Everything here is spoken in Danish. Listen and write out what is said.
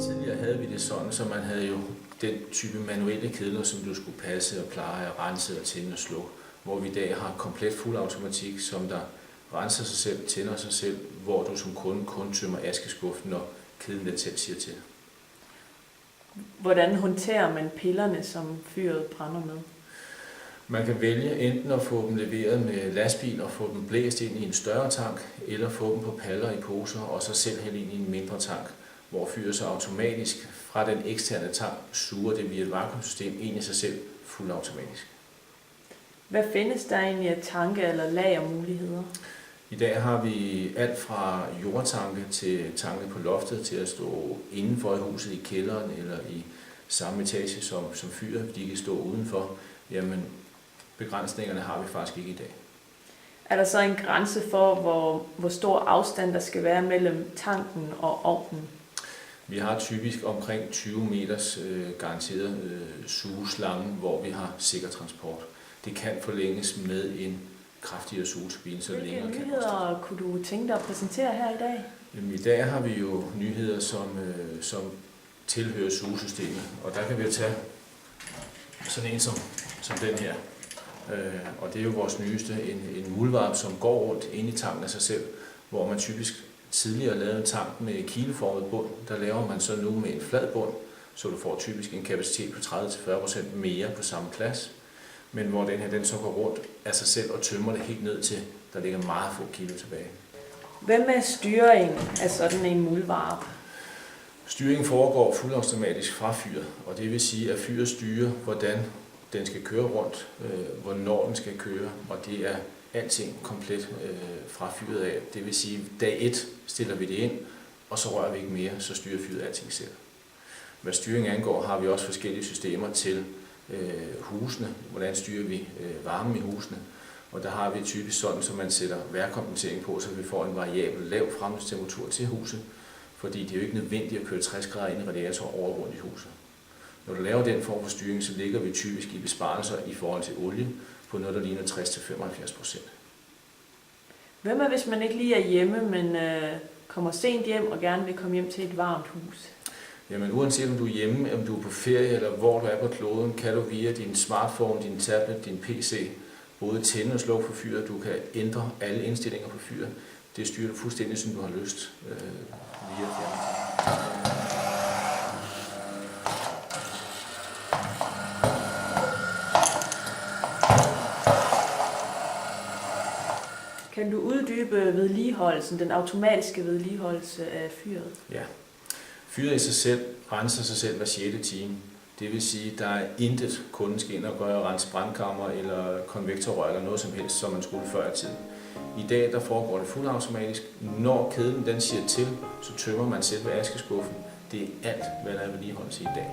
Tidligere havde vi det sådan, så man havde jo den type manuelle kedler, som du skulle passe og pleje og rense og tænde og slukke, hvor vi i dag har komplet fuldautomatik, som der renser sig selv, tænder sig selv, hvor du som kunde kun tømmer askeskuffen, når kedlen den selv siger til. Hvordan håndterer man pillerne, som fyret brænder med? Man kan vælge enten at få dem leveret med lastbil og få dem blæst ind i en større tank, eller få dem på paller i poser og så selv hælde ind i en mindre tank, hvor fyret så automatisk fra den eksterne tank suger det via et vakuumsystem ind i sig selv fuldautomatisk. Hvad findes der egentlig af tanke- eller lagermuligheder? I dag har vi alt fra jordtanke til tanke på loftet til at stå indenfor i huset i kælderen eller i samme etage som fyret, de kan stå udenfor. Jamen, begrænsningerne har vi faktisk ikke i dag. Er der så en grænse for, hvor stor afstand der skal være mellem tanken og ovnen? Vi har typisk omkring 20 meters garanteret sugeslange, hvor vi har sikker transport. Det kan forlænges med en kraftigere sugeturbine, så Hvilke længere kan nyheder kunne du tænke dig at præsentere her i dag? Jamen, i dag har vi jo nyheder, som tilhører sugesystemet, og der kan vi tage sådan en som den her. Og det er jo vores nyeste, en muldvarp, som går rundt inde i tanken af sig selv, hvor man typisk tidligere lavede en tank med kileformet bund. Der laver man så nu med en flad bund, så du får typisk en kapacitet på 30-40% mere på samme plads. Men hvor den her den så går rundt af sig selv og tømmer det helt ned til, der ligger meget få kilo tilbage. Hvad med styring af sådan en muldvarp? Styringen foregår fuldautomatisk fra fyret, og det vil sige, at fyret styrer, hvordan den skal køre rundt, hvornår den skal køre, og det er alting komplet fra fyret af. Det vil sige, at dag 1 stiller vi det ind, og så rører vi ikke mere, så styrer fyret alting selv. Hvad styring angår, har vi også forskellige systemer til husene. Hvordan styrer vi varmen i husene? Og der har vi typisk sådan, så man sætter vejrkompensering på, så vi får en variabel lav fremtemperatur til huset, fordi det er jo ikke nødvendigt at køre 60 grader ind i radiatoren over rundt i huset. Når du laver den form for styring, så ligger vi typisk i besparelser i forhold til olie på noget, der ligner 60-75%. Hvad med, hvis man ikke lige er hjemme, men kommer sent hjem og gerne vil komme hjem til et varmt hus? Jamen uanset om du er hjemme, om du er på ferie eller hvor du er på kloden, kan du via din smartphone, din tablet, din PC både tænde og slukke for fyret. Du kan ændre alle indstillinger på fyret. Det styrer du fuldstændig, som du har lyst via fjernbetjening. Kan du uddybe vedligeholdelsen, den automatiske vedligeholdelse af fyret? Ja. Fyret i sig selv renser sig selv hver 6. time. Det vil sige, at der er intet kunden skal ind og gøre, rense brandkammer eller konvektorrør eller noget som helst, som man skulle før i tiden. I dag der foregår det fuldautomatisk. Når kedlen den siger til, så tømmer man selve askeskuffen. Det er alt, hvad der er vedligeholdelse i dag.